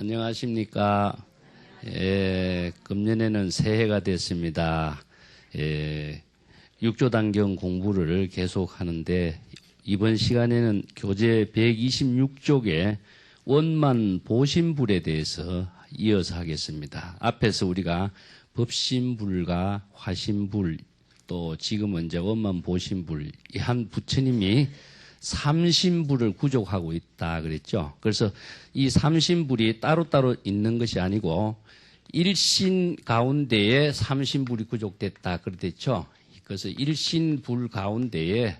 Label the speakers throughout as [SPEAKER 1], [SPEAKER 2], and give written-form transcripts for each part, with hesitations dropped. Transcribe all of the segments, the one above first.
[SPEAKER 1] 안녕하십니까. 금년에는 새해가 됐습니다. 6조단경 공부를 계속 하는데 이번 시간에는 교재 126쪽의 원만 보신불에 대해서 이어서 하겠습니다. 앞에서 우리가 법신불과 화신불 또 지금은 이제 원만 보신불 이 한 부처님이 삼신불을 구족하고 있다 그랬죠. 그래서 이 삼신불이 따로따로 있는 것이 아니고 일신 가운데에 삼신불이 구족됐다 그랬죠. 그래서 일신불 가운데에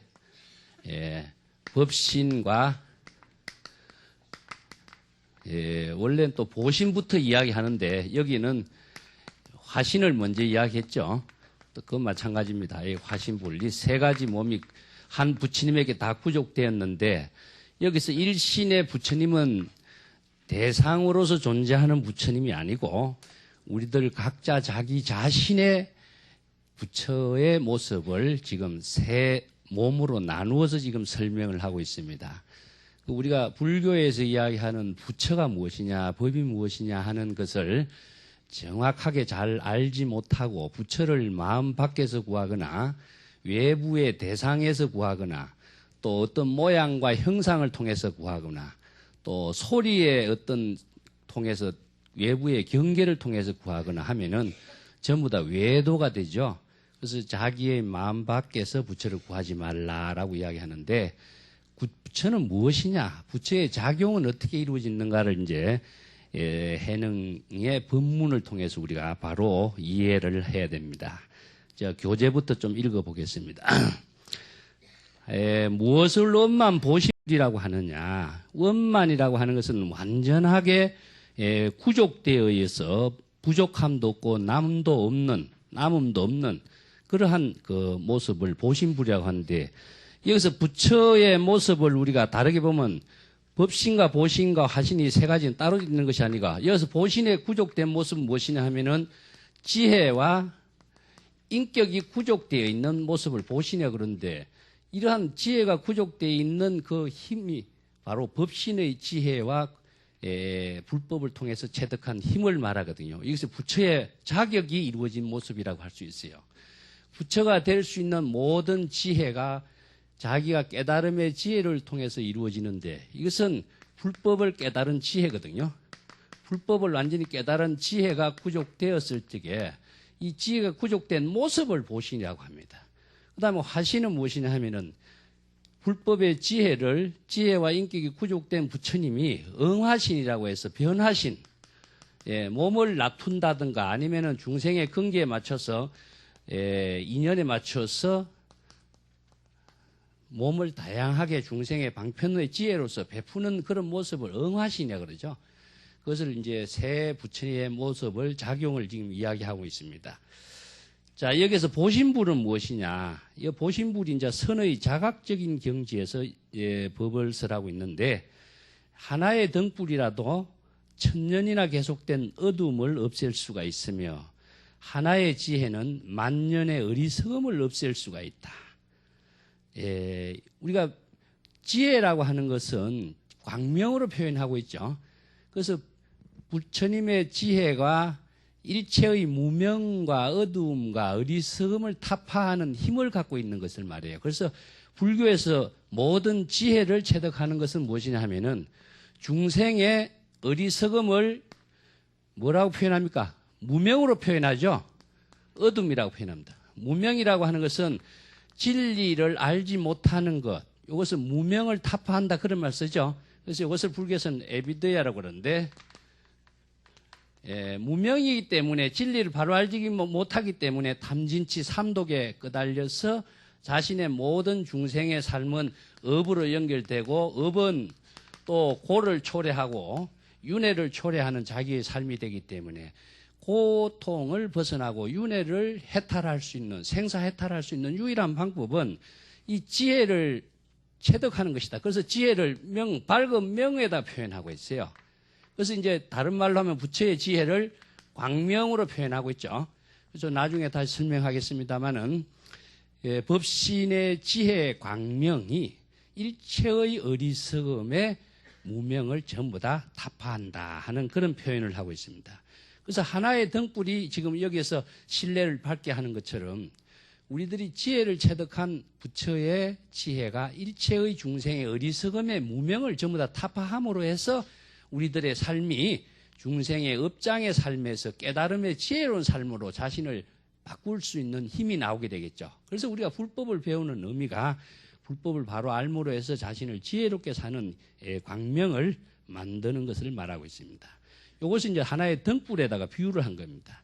[SPEAKER 1] 법신과 원래는 또 보신부터 이야기하는데 여기는 화신을 먼저 이야기했죠. 또 그건 마찬가지입니다. 이 화신불 이 세 가지 몸이 한 부처님에게 다 구족되었는데 여기서 일신의 부처님은 대상으로서 존재하는 부처님이 아니고 우리들 각자 자기 자신의 부처의 모습을 지금 세 몸으로 나누어서 지금 설명을 하고 있습니다. 우리가 불교에서 이야기하는 부처가 무엇이냐, 법이 무엇이냐 하는 것을 정확하게 잘 알지 못하고 부처를 마음 밖에서 구하거나 외부의 대상에서 구하거나 또 어떤 모양과 형상을 통해서 구하거나 또 소리의 어떤 통해서 외부의 경계를 통해서 구하거나 하면은 전부 다 외도가 되죠. 그래서 자기의 마음 밖에서 부처를 구하지 말라라고 이야기하는데 부처는 무엇이냐, 부처의 작용은 어떻게 이루어지는가를 이제 해능의 법문을 통해서 우리가 바로 이해를 해야 됩니다. 자, 교재부터 좀 읽어보겠습니다. 무엇을 원만 보신이라고 하느냐. 원만이라고 하는 것은 완전하게 구족되어 있어 부족함도 없고 남음도 없는 그러한 그 모습을 보신불이라고 하는데 여기서 부처의 모습을 우리가 다르게 보면 법신과 보신과 화신이 세 가지는 따로 있는 것이 아니라 여기서 보신의 구족된 모습은 무엇이냐 하면은 지혜와 인격이 구족되어 있는 모습을 보시냐 그런데 이러한 지혜가 구족되어 있는 그 힘이 바로 법신의 지혜와 불법을 통해서 체득한 힘을 말하거든요. 여기서 부처의 자격이 이루어진 모습이라고 할 수 있어요. 부처가 될 수 있는 모든 지혜가 자기가 깨달음의 지혜를 통해서 이루어지는데 이것은 불법을 깨달은 지혜거든요. 불법을 완전히 깨달은 지혜가 구족되었을 적에 이 지혜가 구족된 모습을 보신이라고 합니다. 그 다음에 화신은 무엇이냐 하면은 불법의 지혜와 인격이 구족된 부처님이 응화신이라고 해서 변화신, 몸을 낮춘다든가 아니면은 중생의 근기에 맞춰서, 인연에 맞춰서 몸을 다양하게 중생의 방편의 지혜로서 베푸는 그런 모습을 응화신이라고 그러죠. 그것을 이제 새 부처님의 모습을 작용을 지금 이야기하고 있습니다. 자, 여기서 보신불은 무엇이냐? 이 보신불이 이제 선의 자각적인 경지에서 법을 설하고 있는데 하나의 등불이라도 천년이나 계속된 어둠을 없앨 수가 있으며 하나의 지혜는 만년의 어리석음을 없앨 수가 있다. 우리가 지혜라고 하는 것은 광명으로 표현하고 있죠. 그래서 부처님의 지혜가 일체의 무명과 어두움과 어리석음을 타파하는 힘을 갖고 있는 것을 말해요. 그래서 불교에서 모든 지혜를 체득하는 것은 무엇이냐 하면은 중생의 어리석음을 뭐라고 표현합니까? 무명으로 표현하죠. 어둠이라고 표현합니다. 무명이라고 하는 것은 진리를 알지 못하는 것, 이것을 무명을 타파한다 그런 말 쓰죠. 그래서 이것을 불교에서는 에비데야라고 그러는데 무명이기 때문에 진리를 바로 알지 못하기 때문에 탐진치 삼독에 끄달려서 자신의 모든 중생의 삶은 업으로 연결되고 업은 또 고를 초래하고 윤회를 초래하는 자기의 삶이 되기 때문에 고통을 벗어나고 윤회를 해탈할 수 있는 생사해탈할 수 있는 유일한 방법은 이 지혜를 체득하는 것이다. 그래서 지혜를 밝은 명에다 표현하고 있어요. 그래서 이제 다른 말로 하면 부처의 지혜를 광명으로 표현하고 있죠. 그래서 나중에 다시 설명하겠습니다만은 법신의 지혜 광명이 일체의 어리석음에 무명을 전부 다 타파한다 하는 그런 표현을 하고 있습니다. 그래서 하나의 등불이 지금 여기에서 신뢰를 받게 하는 것처럼 우리들이 지혜를 체득한 부처의 지혜가 일체의 중생의 어리석음의 무명을 전부 다 타파함으로 해서 우리들의 삶이 중생의 업장의 삶에서 깨달음의 지혜로운 삶으로 자신을 바꿀 수 있는 힘이 나오게 되겠죠. 그래서 우리가 불법을 배우는 의미가 불법을 바로 알므로 해서 자신을 지혜롭게 사는 광명을 만드는 것을 말하고 있습니다. 이것은 이제 하나의 등불에다가 비유를 한 겁니다.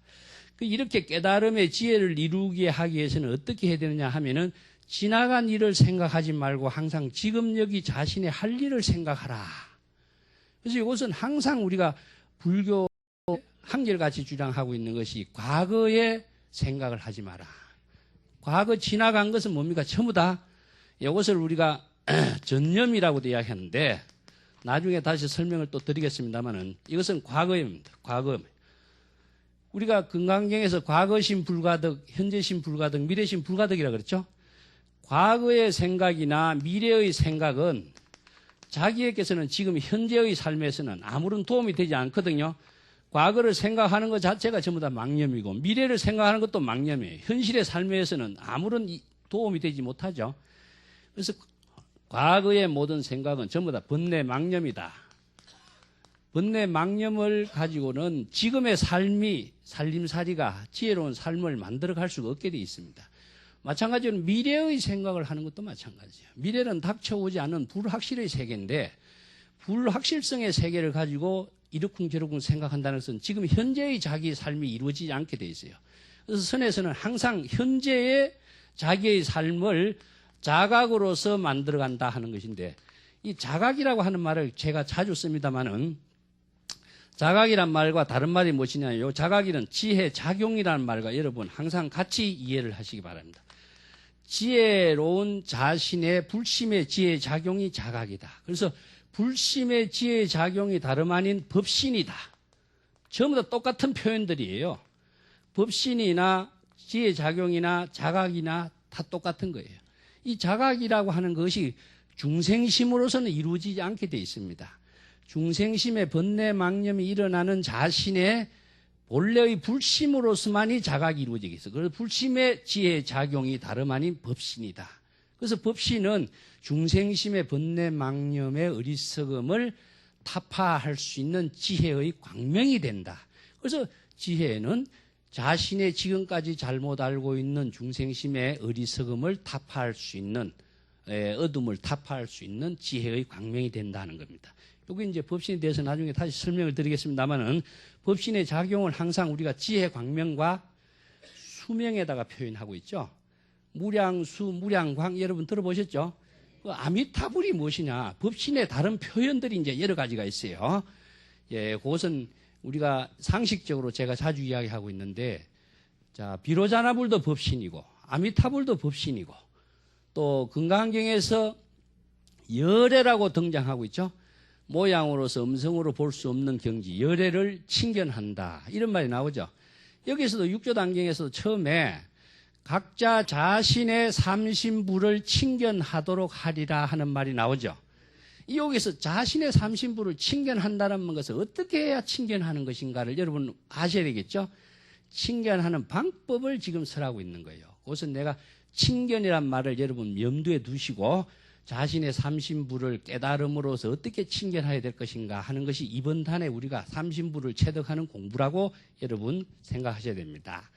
[SPEAKER 1] 이렇게 깨달음의 지혜를 이루게 하기 위해서는 어떻게 해야 되느냐 하면은 지나간 일을 생각하지 말고 항상 지금 여기 자신의 할 일을 생각하라. 그래서 이것은 항상 우리가 불교 한결같이 주장하고 있는 것이 과거에 생각을 하지 마라. 과거 지나간 것은 뭡니까? 전부 다 이것을 우리가 전념이라고도 이야기하는데 나중에 다시 설명을 또 드리겠습니다만은 이것은 과거입니다. 과거. 우리가 금강경에서 과거심 불가득, 현재심 불가득, 미래심 불가득이라고 그랬죠. 과거의 생각이나 미래의 생각은 자기에게서는 지금 현재의 삶에서는 아무런 도움이 되지 않거든요. 과거를 생각하는 것 자체가 전부 다 망념이고 미래를 생각하는 것도 망념이에요. 현실의 삶에서는 아무런 도움이 되지 못하죠. 그래서 과거의 모든 생각은 전부 다 번뇌 망념이다. 번뇌 망념을 가지고는 지금의 삶이 살림살이가 지혜로운 삶을 만들어갈 수가 없게 되어 있습니다. 마찬가지로 미래의 생각을 하는 것도 마찬가지예요. 미래는 닥쳐오지 않은 불확실의 세계인데 불확실성의 세계를 가지고 이러쿵저러쿵 생각한다는 것은 지금 현재의 자기의 삶이 이루어지지 않게 되어 있어요. 그래서 선에서는 항상 현재의 자기의 삶을 자각으로서 만들어간다 하는 것인데 이 자각이라고 하는 말을 제가 자주 씁니다마는 자각이란 말과 다른 말이 무엇이냐요? 자각이란 지혜 작용이라는 말과 여러분 항상 같이 이해를 하시기 바랍니다. 지혜로운 자신의 불심의 지혜 작용이 자각이다. 그래서 불심의 지혜 작용이 다름 아닌 법신이다. 전부 다 똑같은 표현들이에요. 법신이나 지혜 작용이나 자각이나 다 똑같은 거예요. 이 자각이라고 하는 것이 중생심으로서는 이루어지지 않게 되어 있습니다. 중생심의 번뇌 망념이 일어나는 자신의 본래의 불심으로서만이 자각이 이루어지겠어요. 그래서 불심의 지혜 작용이 다름 아닌 법신이다. 그래서 법신은 중생심의 번뇌 망념의 어리석음을 타파할 수 있는 지혜의 광명이 된다. 그래서 지혜는 자신의 지금까지 잘못 알고 있는 중생심의 어리석음을 타파할 수 있는 어둠을 타파할 수 있는 지혜의 광명이 된다는 겁니다. 여기 이제 법신에 대해서 나중에 다시 설명을 드리겠습니다만은 법신의 작용을 항상 우리가 지혜 광명과 수명에다가 표현하고 있죠. 무량수, 무량광 여러분 들어보셨죠? 그 아미타불이 무엇이냐? 법신의 다른 표현들이 이제 여러 가지가 있어요. 예, 그것은 우리가 상식적으로 제가 자주 이야기하고 있는데, 자, 비로자나불도 법신이고, 아미타불도 법신이고, 또 금강경에서 열애라고 등장하고 있죠. 모양으로서 음성으로 볼 수 없는 경지, 열애를 칭견한다. 이런 말이 나오죠. 여기서도 육조단경에서도 처음에 각자 자신의 삼신부를 칭견하도록 하리라 하는 말이 나오죠. 여기서 자신의 삼신부를 칭견한다는 것을 어떻게 해야 칭견하는 것인가를 여러분 아셔야 되겠죠. 칭견하는 방법을 지금 설하고 있는 거예요. 그것은 내가 칭견이란 말을 여러분 염두에 두시고 자신의 삼신부를 깨달음으로써 어떻게 칭견해야 될 것인가 하는 것이 이번 단에 우리가 삼신부를 체득하는 공부라고 여러분 생각하셔야 됩니다.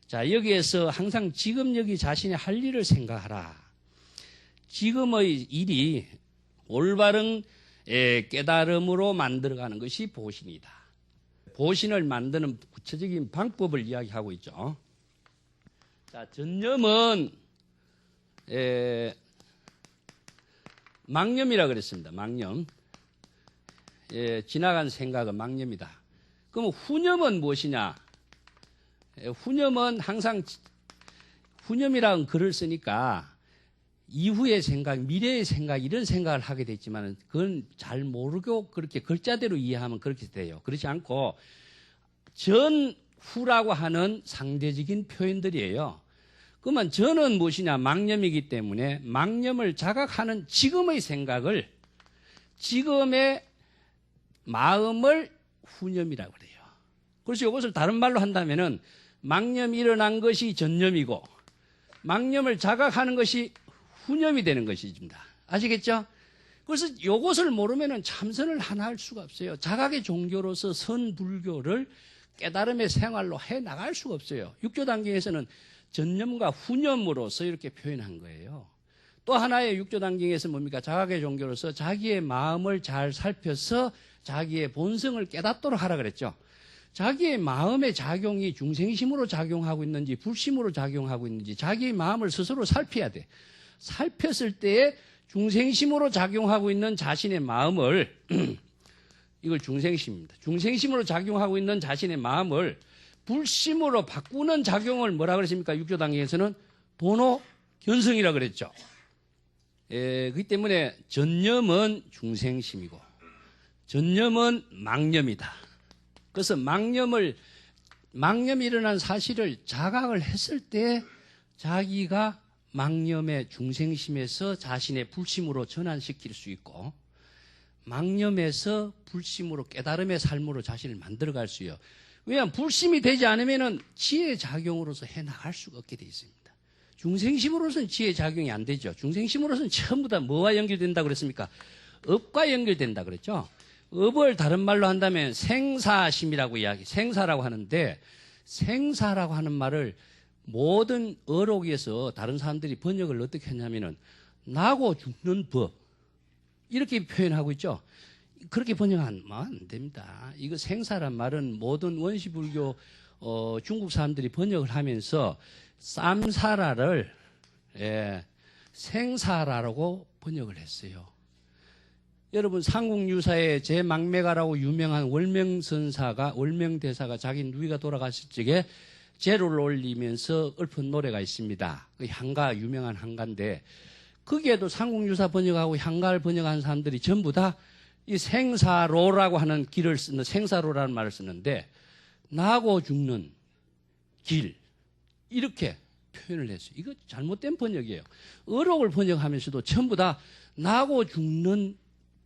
[SPEAKER 1] 자, 여기에서 항상 지금 여기 자신의 할 일을 생각하라. 지금의 일이 올바른 깨달음으로 만들어가는 것이 보신이다. 보신을 만드는 구체적인 방법을 이야기하고 있죠. 자, 전념은 망념이라 그랬습니다. 망념. 지나간 생각은 망념이다. 그럼 후념은 무엇이냐? 후념은 항상 후념이라는 글을 쓰니까 이후의 생각, 미래의 생각 이런 생각을 하게 됐지만 그건 잘 모르고 그렇게 글자대로 이해하면 그렇게 돼요. 그렇지 않고 전후라고 하는 상대적인 표현들이에요. 그러면 전은 무엇이냐? 망념이기 때문에 망념을 자각하는 지금의 생각을 지금의 마음을 후념이라고 그래요. 그래서 이것을 다른 말로 한다면은 망념이 일어난 것이 전념이고 망념을 자각하는 것이 후념이 되는 것입니다. 아시겠죠? 그래서 이것을 모르면은 참선을 하나 할 수가 없어요. 자각의 종교로서 선불교를 깨달음의 생활로 해 나갈 수가 없어요. 육조단경에서는 전념과 후념으로서 이렇게 표현한 거예요. 또 하나의 육조단경에서 뭡니까? 자각의 종교로서 자기의 마음을 잘 살펴서 자기의 본성을 깨닫도록 하라 그랬죠. 자기의 마음의 작용이 중생심으로 작용하고 있는지 불심으로 작용하고 있는지 자기의 마음을 스스로 살펴야 돼. 살폈을 때에 중생심으로 작용하고 있는 자신의 마음을 이걸 중생심입니다. 중생심으로 작용하고 있는 자신의 마음을 불심으로 바꾸는 작용을 뭐라 그랬습니까? 육조단경에서는 본호 견성이라 그랬죠. 그렇기 때문에 전념은 중생심이고 전념은 망념이다. 그래서 망념이 일어난 사실을 자각을 했을 때 자기가 망념의 중생심에서 자신의 불심으로 전환시킬 수 있고 망념에서 불심으로 깨달음의 삶으로 자신을 만들어갈 수 있어요. 왜냐하면 불심이 되지 않으면 지혜 작용으로서 해나갈 수가 없게 돼 있습니다. 중생심으로서는 지혜 작용이 안 되죠. 중생심으로서는 전부 다 뭐와 연결된다고 그랬습니까? 업과 연결된다 그랬죠. 업을 다른 말로 한다면 생사심이라고 생사라고 하는데 생사라고 하는 말을 모든 어록에서 다른 사람들이 번역을 어떻게 했냐면은 나고 죽는 법 이렇게 표현하고 있죠. 그렇게 번역하면 안 됩니다. 이거 생사란 말은 모든 원시불교 중국 사람들이 번역을 하면서 쌈사라를 생사라라고 번역을 했어요. 여러분 삼국유사의 제망매가라고 유명한 월명대사가 자기 누이가 돌아갔을 적에 제로를 올리면서 읊은 노래가 있습니다. 그 향가 유명한 향가인데 거기에도 삼국유사 번역하고 향가를 번역한 사람들이 전부 다 이 생사로라고 하는 길을 쓰는 생사로라는 말을 쓰는데 나고 죽는 길 이렇게 표현을 했어요. 이거 잘못된 번역이에요. 어록을 번역하면서도 전부 다 나고 죽는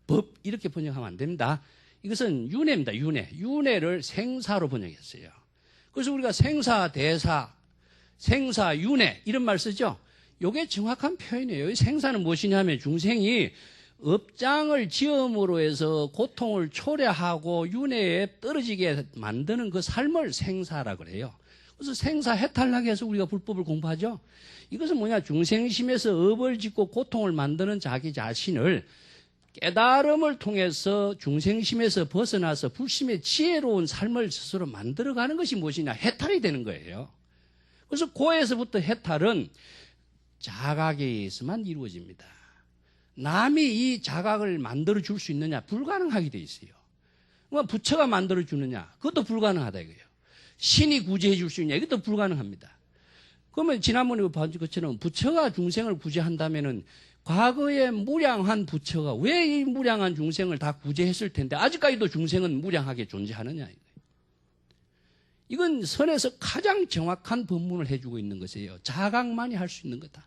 [SPEAKER 1] 법 이렇게 번역하면 안 됩니다. 이것은 윤회입니다. 윤회를 생사로 번역했어요. 그래서 우리가 생사대사, 생사윤회 이런 말 쓰죠. 이게 정확한 표현이에요. 이 생사는 무엇이냐면 중생이 업장을 지음으로 해서 고통을 초래하고 윤회에 떨어지게 만드는 그 삶을 생사라 그래요. 그래서 생사 해탈하게 해서 우리가 불법을 공부하죠. 이것은 뭐냐? 중생심에서 업을 짓고 고통을 만드는 자기 자신을 깨달음을 통해서 중생심에서 벗어나서 불심의 지혜로운 삶을 스스로 만들어가는 것이 무엇이냐? 해탈이 되는 거예요. 그래서 고에서부터 해탈은 자각에 의해서만 이루어집니다. 남이 이 자각을 만들어줄 수 있느냐? 불가능하게 돼 있어요. 부처가 만들어주느냐? 그것도 불가능하다 이거예요. 신이 구제해 줄 수 있냐? 이것도 불가능합니다. 그러면 지난번에 본 것처럼 부처가 중생을 구제한다면은 과거에 무량한 부처가 왜 이 무량한 중생을 다 구제했을 텐데 아직까지도 중생은 무량하게 존재하느냐 이거예요. 이건 선에서 가장 정확한 법문을 해주고 있는 것이에요. 자각만이 할 수 있는 거다.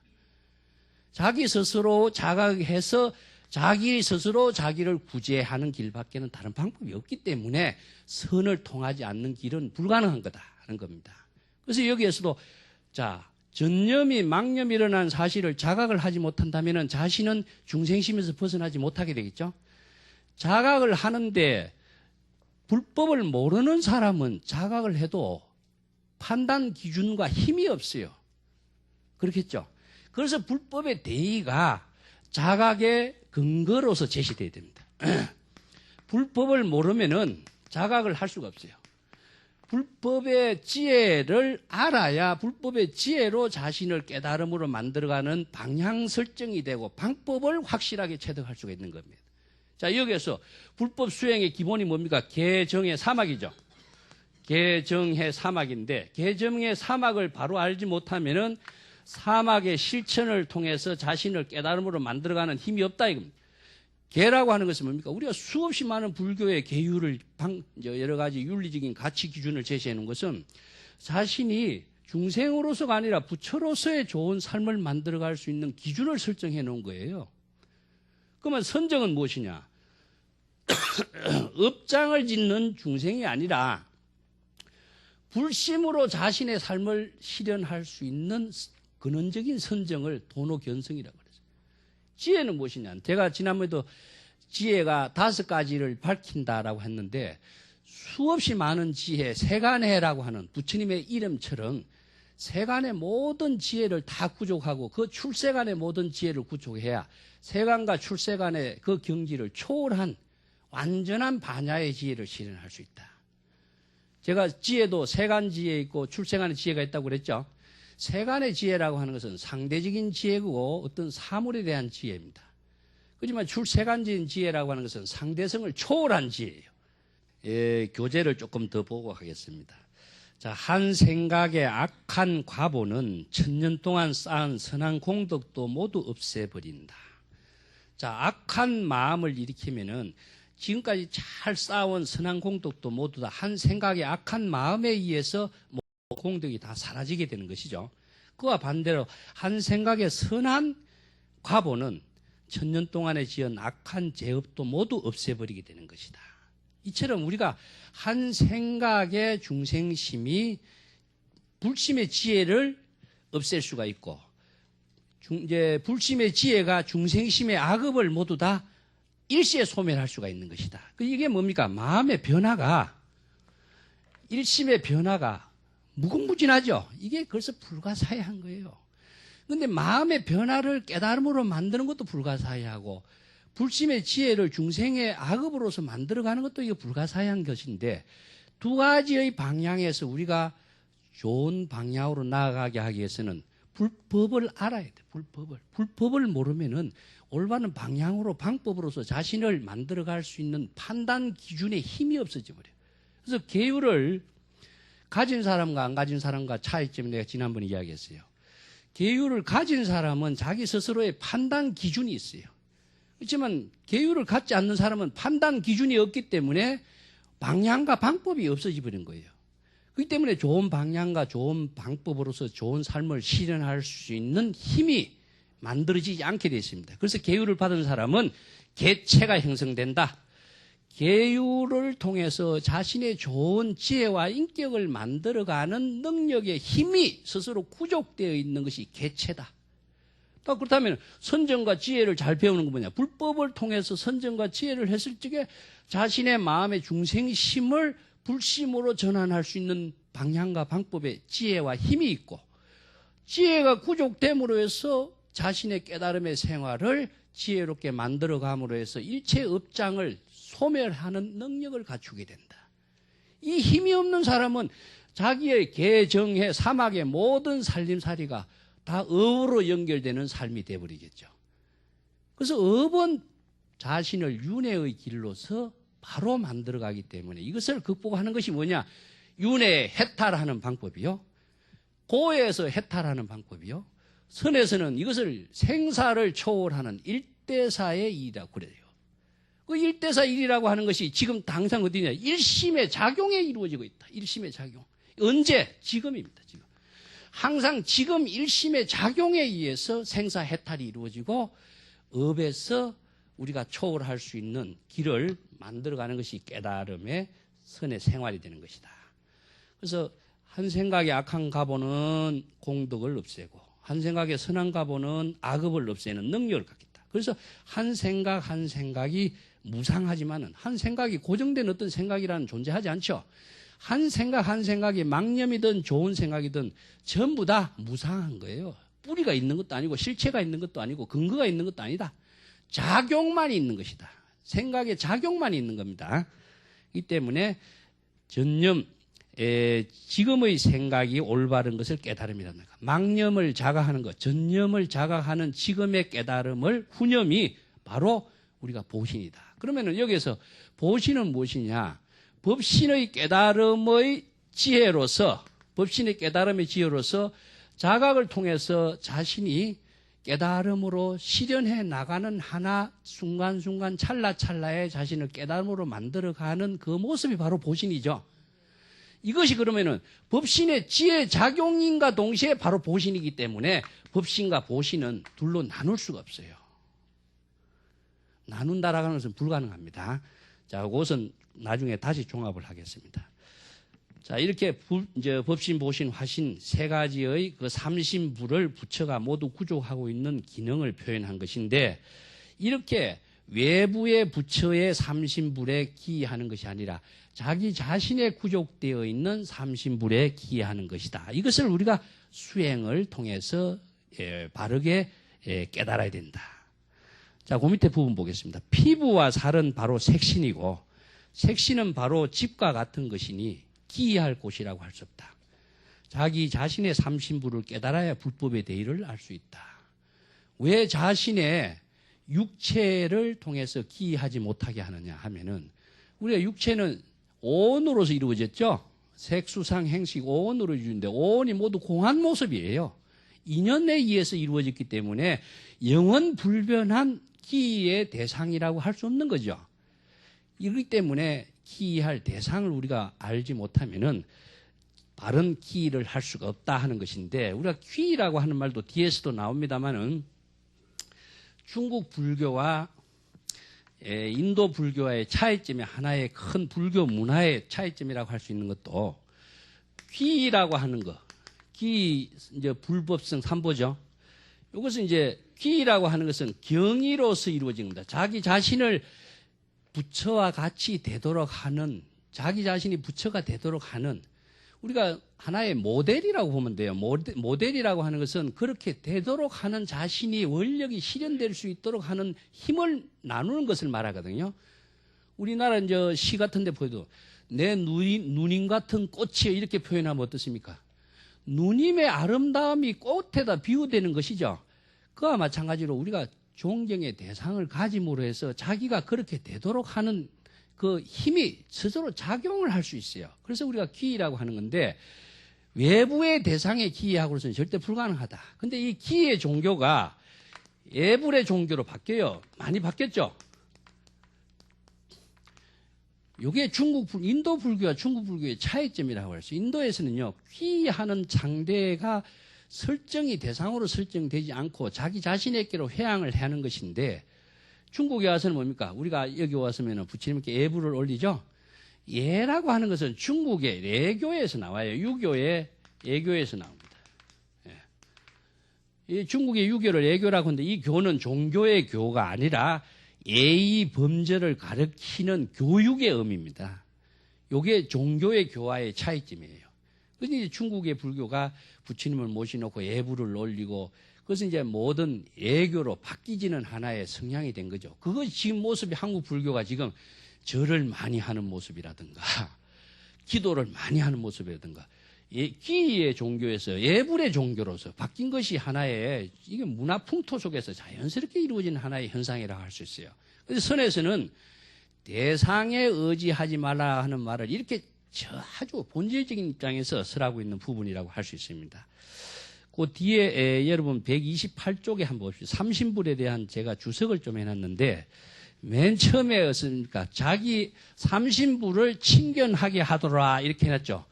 [SPEAKER 1] 자기 스스로 자각해서 자기 스스로 자기를 구제하는 길밖에는 다른 방법이 없기 때문에 선을 통하지 않는 길은 불가능한 거다 하는 겁니다. 그래서 여기에서도 전념이 망념이 일어난 사실을 자각을 하지 못한다면 자신은 중생심에서 벗어나지 못하게 되겠죠. 자각을 하는데 불법을 모르는 사람은 자각을 해도 판단 기준과 힘이 없어요. 그렇겠죠. 그래서 불법의 대의가 자각의 근거로서 제시돼야 됩니다. 불법을 모르면은 자각을 할 수가 없어요. 불법의 지혜를 알아야 불법의 지혜로 자신을 깨달음으로 만들어가는 방향 설정이 되고 방법을 확실하게 체득할 수가 있는 겁니다. 자, 여기에서 불법 수행의 기본이 뭡니까? 개정의 사막이죠. 개정의 사막인데 개정의 사막을 바로 알지 못하면은 사막의 실천을 통해서 자신을 깨달음으로 만들어가는 힘이 없다 이겁니다. 개라고 하는 것은 뭡니까? 우리가 수없이 많은 불교의 계율을 여러 가지 윤리적인 가치 기준을 제시해 놓은 것은 자신이 중생으로서가 아니라 부처로서의 좋은 삶을 만들어갈 수 있는 기준을 설정해 놓은 거예요. 그러면 선정은 무엇이냐? 업장을 짓는 중생이 아니라 불심으로 자신의 삶을 실현할 수 있는 근원적인 선정을 도노견성이라고 그랬어요. 지혜는 무엇이냐? 제가 지난번에도 지혜가 5가지를 밝힌다라고 했는데 수없이 많은 지혜, 세간해라고 하는 부처님의 이름처럼 세간의 모든 지혜를 다 구족하고 그 출세간의 모든 지혜를 구족해야 세간과 출세간의 그 경지를 초월한 완전한 반야의 지혜를 실현할 수 있다. 제가 지혜도 세간 지혜 있고 출세간의 지혜가 있다고 그랬죠. 세간의 지혜라고 하는 것은 상대적인 지혜고 어떤 사물에 대한 지혜입니다. 그렇지만 출세간적인 지혜라고 하는 것은 상대성을 초월한 지혜예요. 예, 교재를 조금 더 보고 하겠습니다. 자, 한 생각의 악한 과보는 천년 동안 쌓은 선한 공덕도 모두 없애버린다. 자, 악한 마음을 일으키면은 지금까지 잘 쌓아온 선한 공덕도 모두 다 한 생각의 악한 마음에 의해서 공덕이 다 사라지게 되는 것이죠. 그와 반대로 한 생각의 선한 과보는 천년 동안에 지은 악한 죄업도 모두 없애버리게 되는 것이다. 이처럼 우리가 한 생각의 중생심이 불심의 지혜를 없앨 수가 있고, 이제 불심의 지혜가 중생심의 악업을 모두 다 일시에 소멸할 수가 있는 것이다. 이게 뭡니까? 마음의 변화가, 일심의 변화가 무궁무진하죠. 이게 그래서 불가사의한 거예요. 그런데 마음의 변화를 깨달음으로 만드는 것도 불가사의하고 불심의 지혜를 중생의 악업으로서 만들어가는 것도 이게 불가사의한 것인데, 두 가지의 방향에서 우리가 좋은 방향으로 나아가게 하기 위해서는 불법을 알아야 돼. 불법을 모르면은 올바른 방향으로 방법으로서 자신을 만들어갈 수 있는 판단 기준에 힘이 없어져 버려요. 그래서 계율을 가진 사람과 안 가진 사람과 차이점을 내가 지난번에 이야기했어요. 계율을 가진 사람은 자기 스스로의 판단 기준이 있어요. 그렇지만 계율을 갖지 않는 사람은 판단 기준이 없기 때문에 방향과 방법이 없어져 버린 거예요. 그렇기 때문에 좋은 방향과 좋은 방법으로서 좋은 삶을 실현할 수 있는 힘이 만들어지지 않게 되어 있습니다. 그래서 계율을 받은 사람은 개체가 형성된다. 계율을 통해서 자신의 좋은 지혜와 인격을 만들어가는 능력의 힘이 스스로 구족되어 있는 것이 개체다. 그렇다면 선정과 지혜를 잘 배우는 건 뭐냐? 불법을 통해서 선정과 지혜를 했을 적에 자신의 마음의 중생심을 불심으로 전환할 수 있는 방향과 방법의 지혜와 힘이 있고, 지혜가 구족됨으로 해서 자신의 깨달음의 생활을 지혜롭게 만들어감으로 해서 일체 업장을 소멸하는 능력을 갖추게 된다. 이 힘이 없는 사람은 자기의 개정해 사막의 모든 살림살이가 다 업으로 연결되는 삶이 되어버리겠죠. 그래서 업은 자신을 윤회의 길로서 바로 만들어가기 때문에 이것을 극복하는 것이 뭐냐? 윤회 해탈하는 방법이요, 고해에서 해탈하는 방법이요, 선에서는 이것을 생사를 초월하는 일대사의 일이라고 그래요. 그 일대사 일이라고 하는 것이 지금 당장 어디냐? 일심의 작용에 이루어지고 있다. 일심의 작용. 언제? 지금입니다. 지금. 항상 지금 일심의 작용에 의해서 생사 해탈이 이루어지고 업에서 우리가 초월할 수 있는 길을 만들어가는 것이 깨달음의 선의 생활이 되는 것이다. 그래서 한 생각의 악한 가보는 공덕을 없애고 한 생각의 선한 가보는 악업을 없애는 능력을 갖겠다. 그래서 한 생각이 무상하지만은 한 생각이 고정된 어떤 생각이라는 존재하지 않죠. 한 생각이 망념이든 좋은 생각이든 전부 다 무상한 거예요. 뿌리가 있는 것도 아니고 실체가 있는 것도 아니고 근거가 있는 것도 아니다. 작용만 있는 것이다. 생각의 작용만 있는 겁니다. 이 때문에 전념, 지금의 생각이 올바른 것을 깨달음이라는 거. 망념을 자각하는 것, 전념을 자각하는 지금의 깨달음을 후념이 바로 우리가 보신이다. 그러면은 여기서 보신은 무엇이냐? 법신의 깨달음의 지혜로서, 자각을 통해서 자신이 깨달음으로 실현해 나가는 하나 순간순간 찰나찰나에 자신을 깨달음으로 만들어가는 그 모습이 바로 보신이죠. 이것이 그러면은 법신의 지혜 작용인과 동시에 바로 보신이기 때문에 법신과 보신은 둘로 나눌 수가 없어요. 나눈다라고 하는 것은 불가능합니다. 자, 그것은 나중에 다시 종합을 하겠습니다. 자, 이렇게 이제 법신, 보신, 화신 세 가지의 그 삼신부를 부처가 모두 구족하고 있는 기능을 표현한 것인데, 이렇게 외부의 부처의 삼신불에 기이하는 것이 아니라 자기 자신에 구족되어 있는 삼신불에 기이하는 것이다. 이것을 우리가 수행을 통해서 바르게 깨달아야 된다. 자, 그 밑에 부분 보겠습니다. 피부와 살은 바로 색신이고 색신은 바로 집과 같은 것이니 기이할 곳이라고 할 수 없다. 자기 자신의 삼신부를 깨달아야 불법의 대의를 알 수 있다. 왜 자신의 육체를 통해서 기이하지 못하게 하느냐 하면은, 우리가 육체는 오온으로서 이루어졌죠. 색수상 행식 오온으로 이루어졌는데 오온이 모두 공한 모습이에요. 인연에 의해서 이루어졌기 때문에 영원 불변한 기이의 대상이라고 할 수 없는 거죠. 이렇기 때문에 기이할 대상을 우리가 알지 못하면은 바른 기이를 할 수가 없다 하는 것인데, 우리가 기이라고 하는 말도 뒤에서도 나옵니다만은 중국 불교와 인도 불교와의 차이점이 하나의 큰 불교 문화의 차이점이라고 할 수 있는 것도, 기이라고 하는 것, 기이 이제 불법성 삼보죠. 이것은 이제 기이라고 하는 것은 경의로서 이루어진 겁니다. 자기 자신을 부처와 같이 되도록 하는, 자기 자신이 부처가 되도록 하는, 우리가 하나의 모델이라고 보면 돼요. 모델이라고 하는 것은 그렇게 되도록 하는 자신이 원력이 실현될 수 있도록 하는 힘을 나누는 것을 말하거든요. 우리나라 이제 시 같은 데 보여도 내 누님 같은 꽃이요 이렇게 표현하면 어떻습니까? 누님의 아름다움이 꽃에다 비유되는 것이죠. 그와 마찬가지로 우리가 존경의 대상을 가짐으로 해서 자기가 그렇게 되도록 하는 그 힘이 스스로 작용을 할 수 있어요. 그래서 우리가 기이라고 하는 건데, 외부의 대상에 기이하고는 절대 불가능하다. 근데 이 기이의 종교가 예불의 종교로 바뀌어요. 많이 바뀌었죠? 이게 인도 불교와 중국 불교의 차이점이라고 할 수 있어요. 인도에서는요, 기이하는 장대가 설정이 대상으로 설정되지 않고 자기 자신에게로 회항을 하는 것인데, 중국에 와서는 뭡니까? 우리가 여기 왔으면 부처님께 예불을 올리죠? 예라고 하는 것은 중국의 예교에서 나와요. 유교의 예교에서 나옵니다. 이 중국의 유교를 예교라고 하는데, 이 교는 종교의 교가 아니라 예의 범절을 가르치는 교육의 의미입니다. 이게 종교의 교와의 차이점이에요. 그래서 중국의 불교가 부처님을 모셔놓고 예불을 올리고, 그것은 이제 모든 예교로 바뀌지는 하나의 성향이 된 거죠. 그것이 지금 모습이 한국 불교가 지금 절을 많이 하는 모습이라든가, 기도를 많이 하는 모습이라든가, 기이의 종교에서 예불의 종교로서 바뀐 것이 하나의, 이게 문화 풍토 속에서 자연스럽게 이루어진 하나의 현상이라고 할 수 있어요. 그래서 선에서는 대상에 의지하지 말라 하는 말을 이렇게 아주 본질적인 입장에서 설하고 있는 부분이라고 할 수 있습니다. 그 뒤에 여러분 128쪽에 한번 봅시다. 삼신불에 대한 제가 주석을 좀 해놨는데, 맨 처음에 어떻습니까? 자기 삼신불을 친견하게 하더라 이렇게 해놨죠.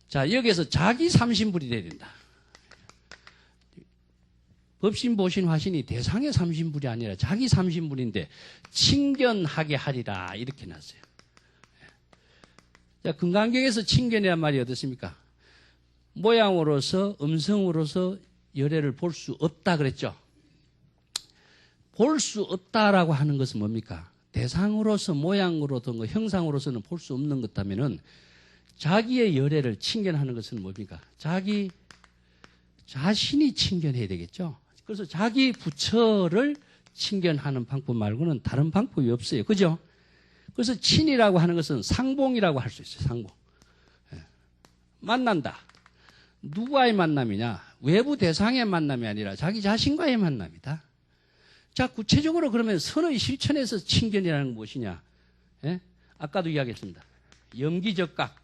[SPEAKER 1] 자, 여기에서 자기 삼신불이 돼야 된다. 법신, 보신, 화신이 대상의 삼신불이 아니라 자기 삼신불인데 친견하게 하리라 이렇게 해놨어요. 자, 금강경에서 친견이란 말이 어떻습니까? 모양으로서, 음성으로서 열애를 볼 수 없다 그랬죠. 볼 수 없다라고 하는 것은 뭡니까? 대상으로서, 모양으로서, 형상으로서는 볼 수 없는 것다면은 자기의 열애를 친견하는 것은 뭡니까? 자기 자신이 친견해야 되겠죠. 그래서 자기 부처를 친견하는 방법 말고는 다른 방법이 없어요. 그죠? 그래서 친이라고 하는 것은 상봉이라고 할 수 있어요. 상봉. 만난다. 누구와의 만남이냐? 외부 대상의 만남이 아니라 자기 자신과의 만남이다. 자, 구체적으로 그러면 선의 실천에서 친견이라는 건 무엇이냐? 예? 아까도 이야기했습니다. 염기적각.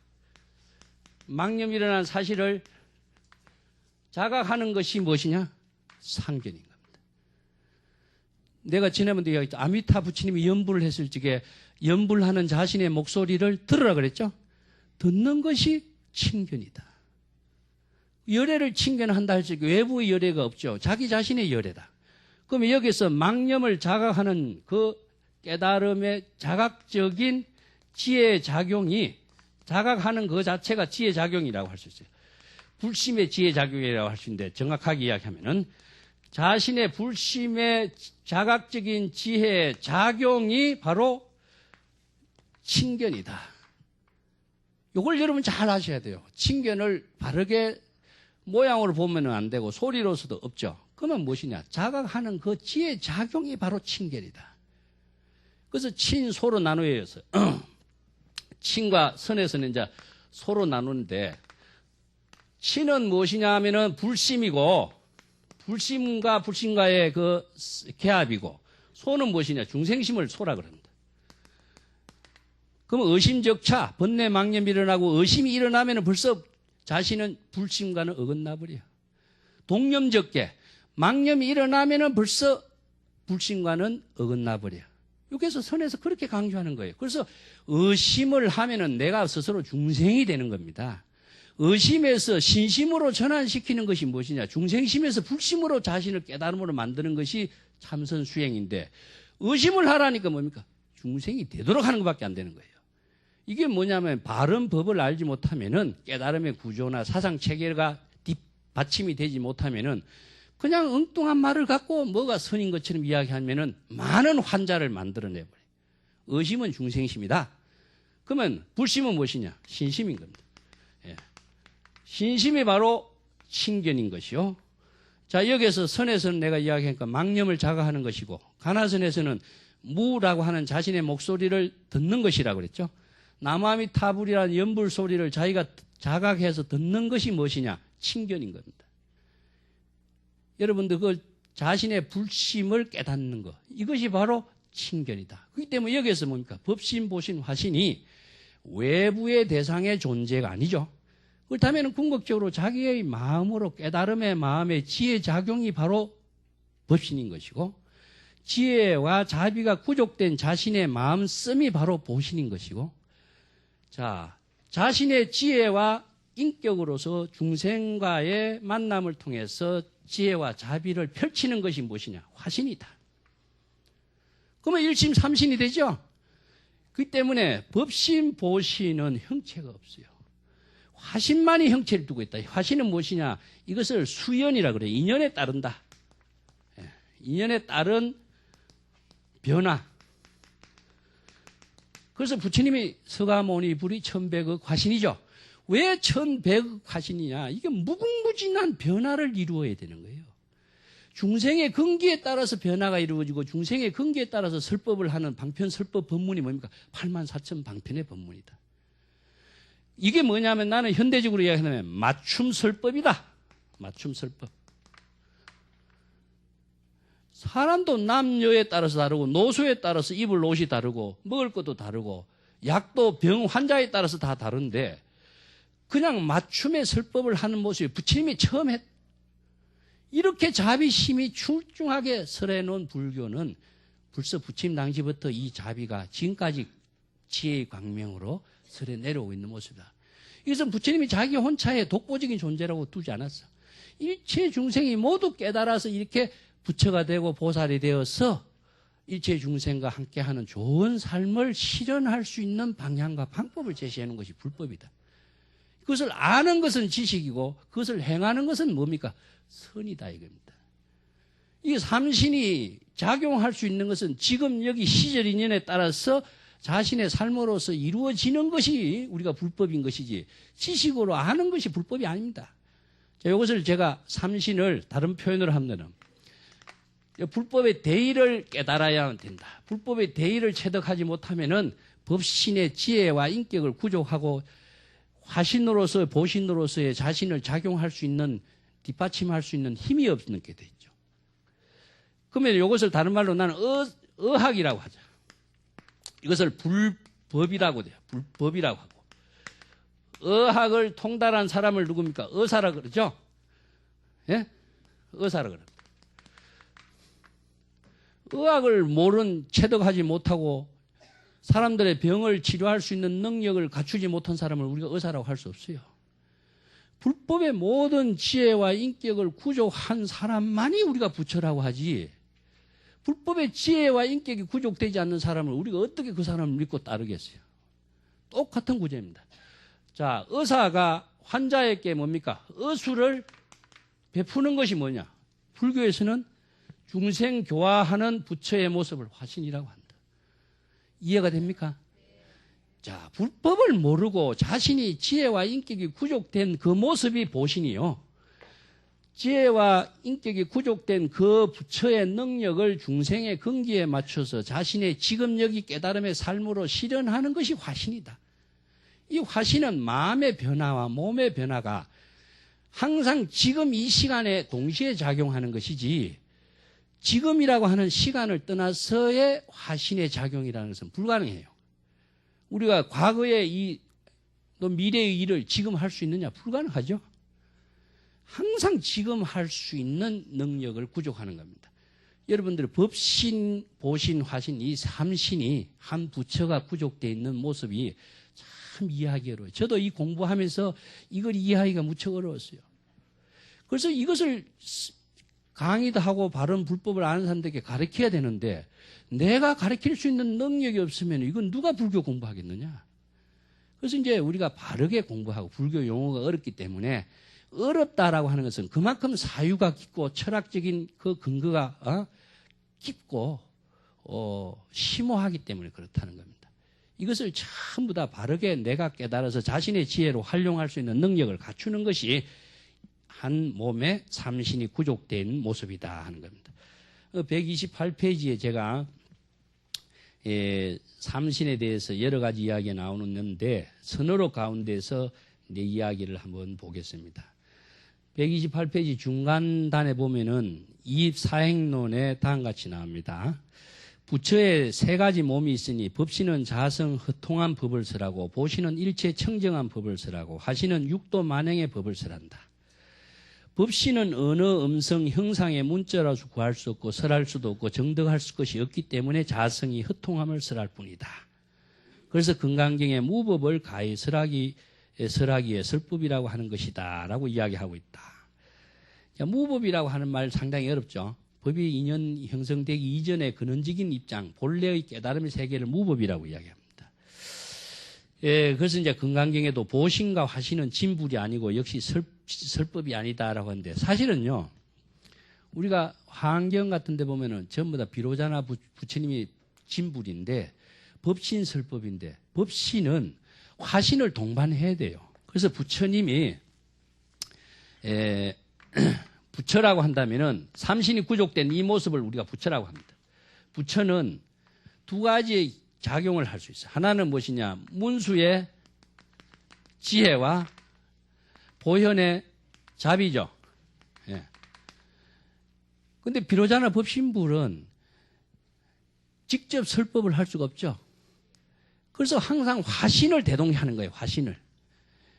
[SPEAKER 1] 망념이 일어난 사실을 자각하는 것이 무엇이냐? 상견인 겁니다. 내가 지난번에 이야기했죠. 아미타 부처님이 연불을 했을 적에 연불하는 자신의 목소리를 들으라 그랬죠? 듣는 것이 친견이다. 열애를 친견한다 할 적에 외부의 열애가 없죠. 자기 자신의 열애다. 그러면 여기서 망념을 자각하는 그 깨달음의 자각적인 지혜 작용이 자각하는 그 자체가 지혜 작용이라고 할 수 있어요. 불심의 지혜 작용이라고 할 수 있는데 정확하게 이야기하면은 자신의 불심의 자각적인 지혜 작용이 바로 친견이다. 이걸 여러분 잘 아셔야 돼요. 친견을 바르게 모양으로 보면 안 되고 소리로서도 없죠. 그러면 무엇이냐? 자각하는 그 지혜 작용이 바로 친견이다. 그래서 친소로 나누어서 친과 선에서는 이제 소로 나누는데 친은 무엇이냐 하면은 불심이고 불심과 불심과의 그 개합이고 소는 무엇이냐? 중생심을 소라 그럽니다. 그럼 의심적차, 번뇌 망념이 일어나고 의심이 일어나면 벌써 자신은 불심과는 어긋나 버려. 동념적계, 망념이 일어나면 벌써 불심과는 어긋나 버려. 여기서 선에서 그렇게 강조하는 거예요. 그래서 의심을 하면은 내가 스스로 중생이 되는 겁니다. 의심에서 신심으로 전환시키는 것이 무엇이냐? 중생심에서 불심으로 자신을 깨달음으로 만드는 것이 참선 수행인데 의심을 하라니까 뭡니까? 중생이 되도록 하는 것밖에 안 되는 거예요. 이게 뭐냐면 바른 법을 알지 못하면은 깨달음의 구조나 사상 체계가 뒷받침이 되지 못하면은 그냥 엉뚱한 말을 갖고 뭐가 선인 것처럼 이야기하면은 많은 환자를 만들어내버려요. 의심은 중생심이다. 그러면 불심은 무엇이냐? 신심인 겁니다. 예. 신심이 바로 친견인 것이요. 자, 여기에서 선에서는 내가 이야기하니까 망념을 자각하는 것이고 가나선에서는 무라고 하는 자신의 목소리를 듣는 것이라고 그랬죠. 남아미 타불이라는 연불 소리를 자기가 자각해서 듣는 것이 무엇이냐? 친견인 겁니다. 여러분들 그 자신의 불심을 깨닫는 것, 이것이 바로 친견이다. 그렇기 때문에 여기에서 뭡니까? 법신, 보신, 화신이 외부의 대상의 존재가 아니죠. 그렇다면 궁극적으로 자기의 마음으로 깨달음의 마음의 지혜 작용이 바로 법신인 것이고 지혜와 자비가 구족된 자신의 마음씀이 바로 보신인 것이고 자, 자신의 지혜와 인격으로서 중생과의 만남을 통해서 지혜와 자비를 펼치는 것이 무엇이냐? 화신이다. 그러면 일심 삼신이 되죠? 그렇기 때문에 법신, 보신은 형체가 없어요. 화신만이 형체를 두고 있다. 화신은 무엇이냐? 이것을 수연이라 그래요. 인연에 따른다. 인연에 따른 변화. 그래서 부처님이 서가모니 불이 천백억 화신이죠. 왜 천백억 화신이냐? 이게 무궁무진한 변화를 이루어야 되는 거예요. 중생의 근기에 따라서 변화가 이루어지고 중생의 근기에 따라서 설법을 하는 방편설법 법문이 뭡니까? 84,000 방편의 법문이다. 이게 뭐냐면 나는 현대적으로 이야기하면 맞춤설법이다. 맞춤설법. 사람도 남녀에 따라서 다르고 노소에 따라서 입을 옷이 다르고 먹을 것도 다르고 약도 병 환자에 따라서 다 다른데 그냥 맞춤의 설법을 하는 모습이 부처님이 처음 했. 이렇게 자비심이 출중하게 설해 놓은 불교는 벌써 부처님 당시부터 이 자비가 지금까지 지혜의 광명으로 설해 내려오고 있는 모습이다. 이것은 부처님이 자기 혼자의 독보적인 존재라고 두지 않았어. 일체 중생이 모두 깨달아서 이렇게 부처가 되고 보살이 되어서 일체 중생과 함께하는 좋은 삶을 실현할 수 있는 방향과 방법을 제시하는 것이 불법이다. 그것을 아는 것은 지식이고 그것을 행하는 것은 뭡니까? 선이다 이겁니다. 이 삼신이 작용할 수 있는 것은 지금 여기 시절 인연에 따라서 자신의 삶으로서 이루어지는 것이 우리가 불법인 것이지 지식으로 아는 것이 불법이 아닙니다. 자, 이것을 제가 삼신을 다른 표현으로 하면은 불법의 대의를 깨달아야 된다. 불법의 대의를 체득하지 못하면은 법신의 지혜와 인격을 구족하고 화신으로서 보신으로서의 자신을 작용할 수 있는 뒷받침할 수 있는 힘이 없게 되죠. 그러면 이것을 다른 말로 나는 어학이라고 하죠. 이것을 불법이라고 돼요. 불법이라고 하고. 어학을 통달한 사람을 누굽니까? 의사라 그러죠? 예? 의사라 그럽니다. 의학을 체득하지 못하고 사람들의 병을 치료할 수 있는 능력을 갖추지 못한 사람을 우리가 의사라고 할 수 없어요. 불법의 모든 지혜와 인격을 구족한 사람만이 우리가 부처라고 하지 불법의 지혜와 인격이 구족되지 않는 사람을 우리가 어떻게 그 사람을 믿고 따르겠어요? 똑같은 구조입니다. 자, 의사가 환자에게 뭡니까? 의술을 베푸는 것이 뭐냐? 불교에서는 중생교화하는 부처의 모습을 화신이라고 한다. 이해가 됩니까? 자, 불법을 모르고 자신이 지혜와 인격이 구족된 그 모습이 보신이요. 지혜와 인격이 구족된 그 부처의 능력을 중생의 근기에 맞춰서 자신의 지금 여기 깨달음의 삶으로 실현하는 것이 화신이다. 이 화신은 마음의 변화와 몸의 변화가 항상 지금 이 시간에 동시에 작용하는 것이지 지금이라고 하는 시간을 떠나서의 화신의 작용이라는 것은 불가능해요. 우리가 과거의 또 미래의 일을 지금 할 수 있느냐? 불가능하죠. 항상 지금 할 수 있는 능력을 구족하는 겁니다. 여러분들 법신, 보신, 화신 이 삼신이 한 부처가 구족되어 있는 모습이 참 이해하기 어려워요. 저도 이 공부하면서 이걸 이해하기가 무척 어려웠어요. 그래서 이것을 강의도 하고 바른 불법을 아는 사람들에게 가르쳐야 되는데 내가 가르칠 수 있는 능력이 없으면 이건 누가 불교 공부하겠느냐. 그래서 이제 우리가 바르게 공부하고 불교 용어가 어렵기 때문에 어렵다라고 하는 것은 그만큼 사유가 깊고 철학적인 그 근거가 깊고 심오하기 때문에 그렇다는 겁니다. 이것을 전부 다 바르게 내가 깨달아서 자신의 지혜로 활용할 수 있는 능력을 갖추는 것이 한 몸에 삼신이 구족된 모습이다 하는 겁니다. 128페이지에 제가 삼신에 대해서 여러 가지 이야기가 나오는데 선어로 가운데서 내 이야기를 한번 보겠습니다. 128페이지 중간단에 보면은 이입사행론에 다음같이 나옵니다. 부처의 세 가지 몸이 있으니 법신은 자성 허통한 법을 설하고 보신은 일체 청정한 법을 설하고 화신은 육도 만행의 법을 설한다. 법신은 언어, 음성, 형상의 문자라서 구할 수 없고 설할 수도 없고 정득할 것이 없기 때문에 자성이 허통함을 설할 뿐이다. 그래서 금강경에 무법을 가히 설하기에 설법이라고 하는 것이다 라고 이야기하고 있다. 무법이라고 하는 말 상당히 어렵죠. 법이 인연 형성되기 이전의 근원적인 입장, 본래의 깨달음의 세계를 무법이라고 이야기합니다. 그래서 이제 금강경에도 보신과 화신은 진불이 아니고 역시 설법이 아니다라고 하는데 사실은요, 우리가 화엄경 같은 데 보면은 전부 다 비로자나 부처님이 진불인데 법신 설법인데 법신은 화신을 동반해야 돼요. 그래서 부처님이 부처라고 한다면은 삼신이 구족된 이 모습을 우리가 부처라고 합니다. 부처는 두 가지의 작용을 할 수 있어요. 하나는 무엇이냐? 문수의 지혜와 보현의 자비죠. 그런데 비로자나 법신불은 직접 설법을 할 수가 없죠. 그래서 항상 화신을 대동하는 거예요. 화신을.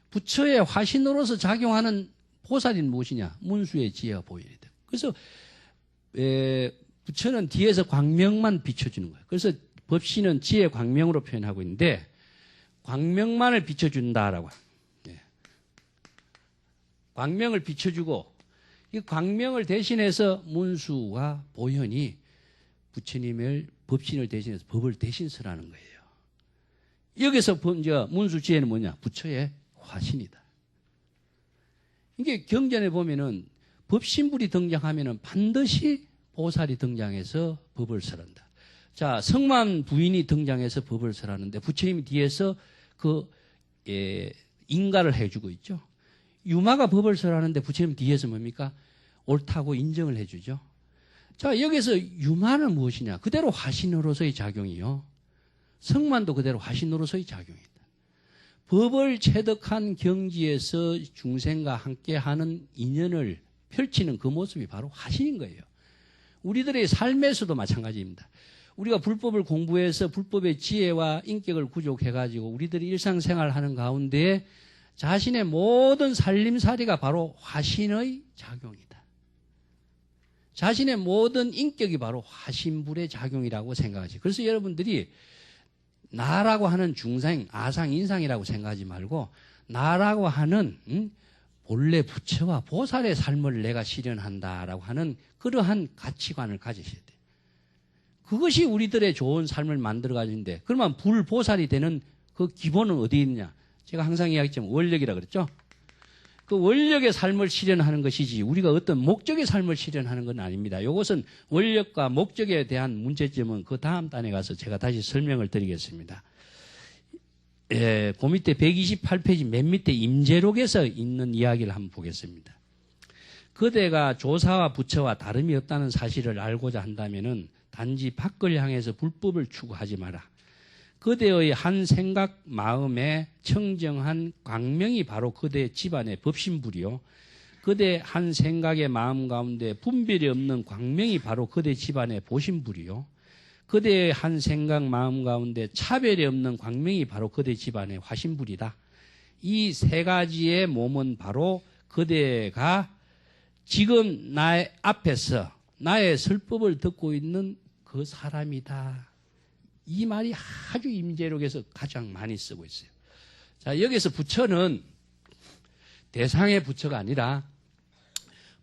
[SPEAKER 1] 부처의 화신으로서 작용하는 보살인 무엇이냐? 문수의 지혜와 보현이다. 그래서 부처는 뒤에서 광명만 비춰주는 거예요. 그래서 법신은 지혜 광명으로 표현하고 있는데 광명만을 비춰준다라고. 광명을 비춰주고 이 광명을 대신해서 문수와 보현이 부처님을 법신을 대신해서 법을 대신 설하는 거예요. 여기서 문수 지혜는 뭐냐? 부처의 화신이다. 이게 경전에 보면은 법신불이 등장하면은 반드시 보살이 등장해서 법을 설한다. 자, 성만 부인이 등장해서 법을 설하는데 부처님이 뒤에서 인가를 해주고 있죠. 유마가 법을 설하는데 부처님 뒤에서 뭡니까? 옳다고 인정을 해주죠. 자, 여기서 유마는 무엇이냐? 그대로 화신으로서의 작용이요. 성만도 그대로 화신으로서의 작용이다. 법을 체득한 경지에서 중생과 함께하는 인연을 펼치는 그 모습이 바로 화신인 거예요. 우리들의 삶에서도 마찬가지입니다. 우리가 불법을 공부해서 불법의 지혜와 인격을 구족해가지고 우리들이 일상생활하는 가운데 자신의 모든 살림살이가 바로 화신의 작용이다. 자신의 모든 인격이 바로 화신불의 작용이라고 생각하지. 그래서 여러분들이 나라고 하는 중생, 아상, 인상이라고 생각하지 말고 나라고 하는 본래 부처와 보살의 삶을 내가 실현한다라고 하는 그러한 가치관을 가지셔야 돼요. 그것이 우리들의 좋은 삶을 만들어 가지는데, 그러면 불보살이 되는 그 기본은 어디 있느냐? 제가 항상 이야기했지만 원력이라 그랬죠. 그 원력의 삶을 실현하는 것이지 우리가 어떤 목적의 삶을 실현하는 건 아닙니다. 이것은 원력과 목적에 대한 문제점은 그 다음 단에 가서 제가 다시 설명을 드리겠습니다. 예, 그 밑에 128페이지 맨 밑에 임재록에서 있는 이야기를 한번 보겠습니다. 그대가 조사와 부처와 다름이 없다는 사실을 알고자 한다면은 단지 밖을 향해서 불법을 추구하지 마라. 그대의 한 생각 마음에 청정한 광명이 바로 그대의 집안의 법신불이요. 그대 한 생각의 마음 가운데 분별이 없는 광명이 바로 그대 집안의 보신불이요. 그대의 한 생각 마음 가운데 차별이 없는 광명이 바로 그대 집안의 화신불이다. 이 세 가지의 몸은 바로 그대가 지금 나의 앞에서 나의 설법을 듣고 있는 그 사람이다. 이 말이 아주 임재록에서 가장 많이 쓰고 있어요. 자, 여기서 부처는 대상의 부처가 아니라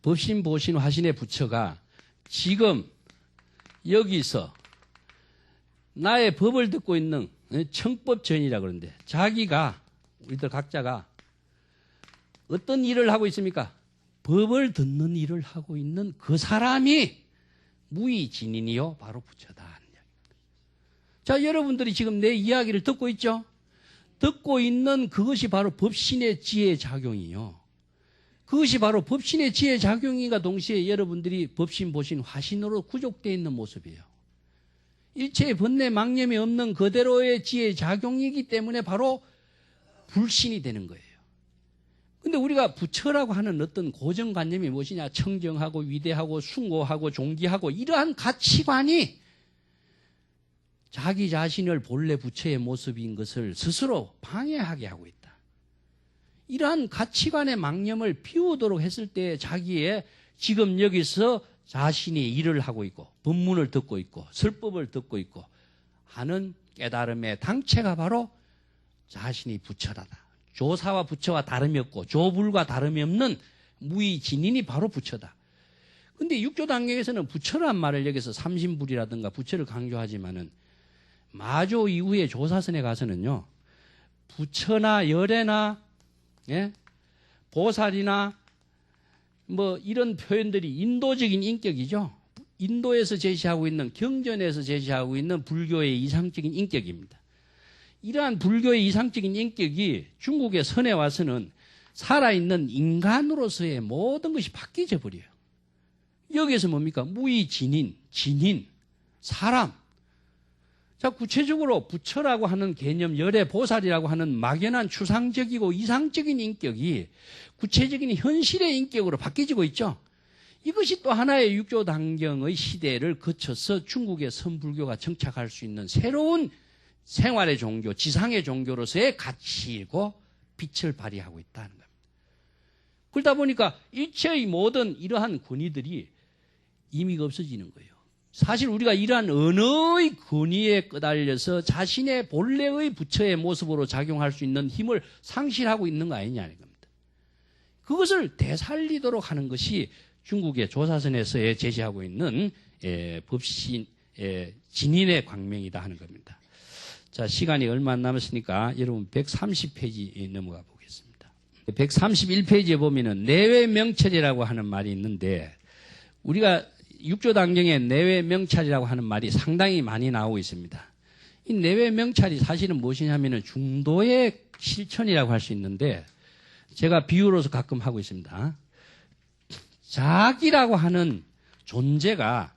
[SPEAKER 1] 법신, 보신, 화신의 부처가 지금 여기서 나의 법을 듣고 있는 청법전이라 그러는데, 자기가, 우리들 각자가 어떤 일을 하고 있습니까? 법을 듣는 일을 하고 있는 그 사람이 무의진인이요, 바로 부처다. 자, 여러분들이 지금 내 이야기를 듣고 있죠? 듣고 있는 그것이 바로 법신의 지혜 작용이요. 그것이 바로 법신의 지혜 작용인가 동시에 여러분들이 법신, 보신, 화신으로 구족되어 있는 모습이에요. 일체의 번뇌, 망념이 없는 그대로의 지혜 작용이기 때문에 바로 불신이 되는 거예요. 근데 우리가 부처라고 하는 어떤 고정관념이 무엇이냐? 청정하고 위대하고 숭고하고 존귀하고 이러한 가치관이 자기 자신을 본래 부처의 모습인 것을 스스로 방해하게 하고 있다. 이러한 가치관의 망념을 피우도록 했을 때 자기의 지금 여기서 자신이 일을 하고 있고 법문을 듣고 있고 설법을 듣고 있고 하는 깨달음의 당체가 바로 자신이 부처라다. 조사와 부처와 다름이 없고 조불과 다름이 없는 무의진인이 바로 부처다. 근데 육조 단계에서는 부처란 말을 여기서 삼신불이라든가 부처를 강조하지만은 마조 이후에 조사선에 가서는요, 부처나 열애나, 예? 보살이나, 뭐, 이런 표현들이 인도적인 인격이죠. 인도에서 제시하고 있는, 경전에서 제시하고 있는 불교의 이상적인 인격입니다. 이러한 불교의 이상적인 인격이 중국의 선에 와서는 살아있는 인간으로서의 모든 것이 바뀌어져 버려요. 여기에서 뭡니까? 무의진인, 진인, 사람. 자, 구체적으로 부처라고 하는 개념, 열애 보살이라고 하는 막연한 추상적이고 이상적인 인격이 구체적인 현실의 인격으로 바뀌어지고 있죠. 이것이 또 하나의 육조 단경의 시대를 거쳐서 중국의 선불교가 정착할 수 있는 새로운 생활의 종교, 지상의 종교로서의 가치이고 빛을 발휘하고 있다는 겁니다. 그러다 보니까 일체의 모든 이러한 권위들이 의미가 없어지는 거예요. 사실 우리가 이러한 언어의 권위에 끄달려서 자신의 본래의 부처의 모습으로 작용할 수 있는 힘을 상실하고 있는 거 아니냐는 겁니다. 그것을 되살리도록 하는 것이 중국의 조사선에서 제시하고 있는 법신, 진인의 광명이다 하는 겁니다. 자, 시간이 얼마 안 남았으니까 여러분 130페이지 넘어가 보겠습니다. 131페이지에 보면은 내외 명철이라고 하는 말이 있는데, 우리가 육조 단경에 내외 명찰이라고 하는 말이 상당히 많이 나오고 있습니다. 이 내외 명찰이 사실은 무엇이냐면은 중도의 실천이라고 할 수 있는데, 제가 비유로서 가끔 하고 있습니다. 자기라고 하는 존재가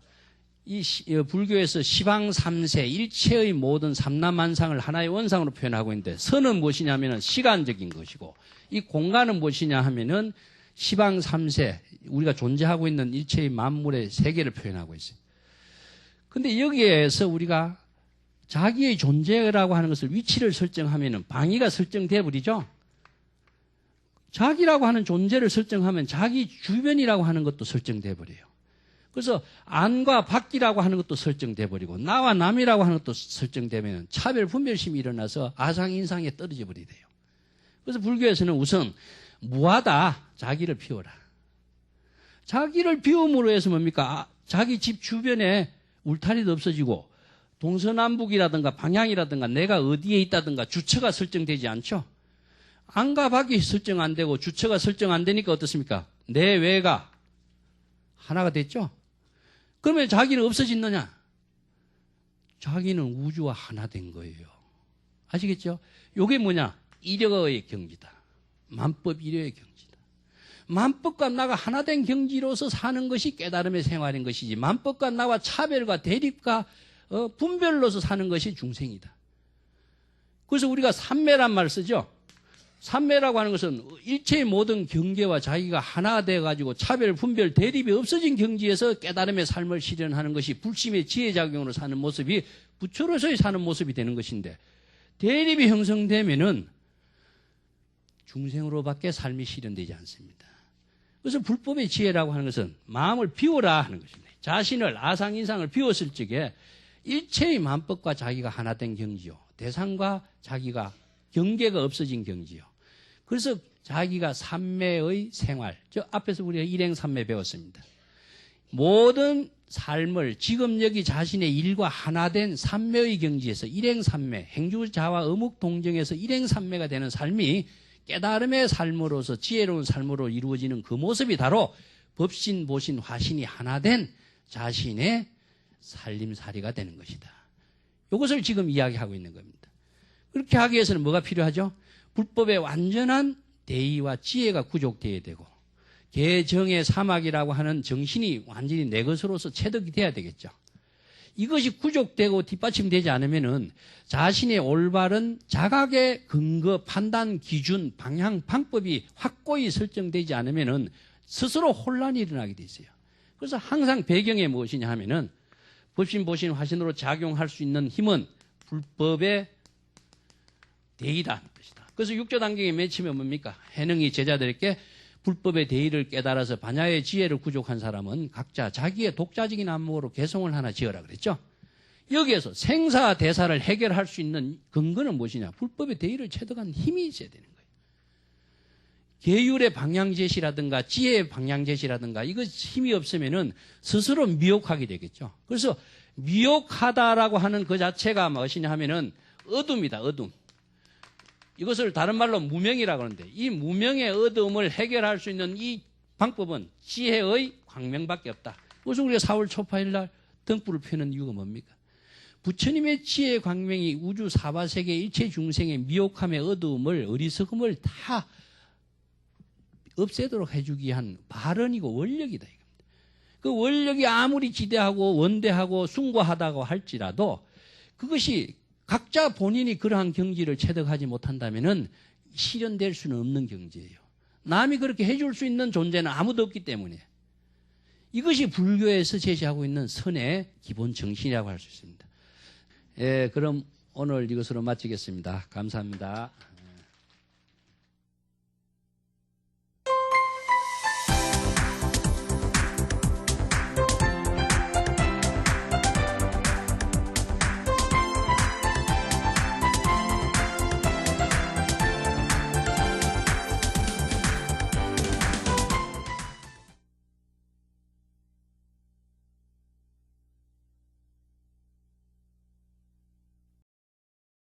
[SPEAKER 1] 이 불교에서 시방 삼세, 일체의 모든 삼라만상을 하나의 원상으로 표현하고 있는데, 선은 무엇이냐면은 시간적인 것이고, 이 공간은 무엇이냐 하면은 시방 삼세, 우리가 존재하고 있는 일체의 만물의 세계를 표현하고 있어요. 근데 여기에서 우리가 자기의 존재라고 하는 것을 위치를 설정하면은 방위가 설정돼 버리죠. 자기라고 하는 존재를 설정하면 자기 주변이라고 하는 것도 설정돼 버려요. 그래서 안과 밖이라고 하는 것도 설정돼 버리고 나와 남이라고 하는 것도 설정되면 차별 분별심이 일어나서 아상인상에 떨어져 버리대요. 그래서 불교에서는 우선 무하다, 자기를 비워라. 자기를 비움으로 해서 뭡니까? 자기 집 주변에 울타리도 없어지고 동서남북이라든가 방향이라든가 내가 어디에 있다든가 주처가 설정되지 않죠. 안과 밖이 설정 안 되고 주처가 설정 안 되니까 어떻습니까? 내외가 하나가 됐죠. 그러면 자기는 없어졌느냐? 자기는 우주와 하나 된 거예요. 아시겠죠? 이게 뭐냐? 이력의 경지다. 만법 이력의 경지다. 만법과 나가 하나 된 경지로서 사는 것이 깨달음의 생활인 것이지, 만법과 나와 차별과 대립과 분별로서 사는 것이 중생이다. 그래서 우리가 삼매란 말 쓰죠. 삼매라고 하는 것은 일체의 모든 경계와 자기가 하나 돼가지고 차별, 분별, 대립이 없어진 경지에서 깨달음의 삶을 실현하는 것이 불심의 지혜작용으로 사는 모습이 부처로서의 사는 모습이 되는 것인데, 대립이 형성되면은 중생으로밖에 삶이 실현되지 않습니다. 그래서 불법의 지혜라고 하는 것은 마음을 비워라 하는 것입니다. 자신을, 아상인상을 비웠을 적에 일체의 만법과 자기가 하나 된 경지요. 대상과 자기가 경계가 없어진 경지요. 그래서 자기가 삼매의 생활, 저 앞에서 우리가 일행삼매 배웠습니다. 모든 삶을 지금 여기 자신의 일과 하나 된 삼매의 경지에서 일행삼매, 행주자와 어묵동정에서 일행삼매가 되는 삶이 깨달음의 삶으로서 지혜로운 삶으로 이루어지는 그 모습이 바로 법신, 보신, 화신이 하나 된 자신의 살림살이가 되는 것이다. 이것을 지금 이야기하고 있는 겁니다. 그렇게 하기 위해서는 뭐가 필요하죠? 불법의 완전한 대의와 지혜가 구족되어야 되고, 개정의 사막이라고 하는 정신이 완전히 내 것으로서 체득이 돼야 되겠죠. 이것이 구족되고 뒷받침되지 않으면은 자신의 올바른 자각의 근거, 판단, 기준, 방향, 방법이 확고히 설정되지 않으면은 스스로 혼란이 일어나게 돼 있어요. 그래서 항상 배경에 무엇이냐 하면은 법신, 보신, 화신으로 작용할 수 있는 힘은 불법의 대의다. 그래서 육조 단경의 맺히면 뭡니까? 해능이 제자들에게 불법의 대의를 깨달아서 반야의 지혜를 구족한 사람은 각자 자기의 독자적인 안목으로 개성을 하나 지어라 그랬죠. 여기에서 생사대사를 해결할 수 있는 근거는 무엇이냐? 불법의 대의를 체득한 힘이 있어야 되는 거예요. 계율의 방향제시라든가 지혜의 방향제시라든가 이것 힘이 없으면은 스스로 미혹하게 되겠죠. 그래서 미혹하다라고 하는 그 자체가 무엇이냐 하면은 어둠이다, 어둠. 이것을 다른 말로 무명이라고 하는데, 이 무명의 어둠을 해결할 수 있는 이 방법은 지혜의 광명밖에 없다. 그래서 우리가 4월 초파일 날 등불을 펴는 이유가 뭡니까? 부처님의 지혜의 광명이 우주 사바세계 일체 중생의 미혹함의 어두움을, 어리석음을 다 없애도록 해주기 위한 발언이고 원력이다. 이겁니다. 그 원력이 아무리 지대하고 원대하고 숭고하다고 할지라도 그것이 각자 본인이 그러한 경지를 체득하지 못한다면은 실현될 수는 없는 경지예요. 남이 그렇게 해줄 수 있는 존재는 아무도 없기 때문에 이것이 불교에서 제시하고 있는 선의 기본 정신이라고 할 수 있습니다. 예, 그럼 오늘 이것으로 마치겠습니다. 감사합니다.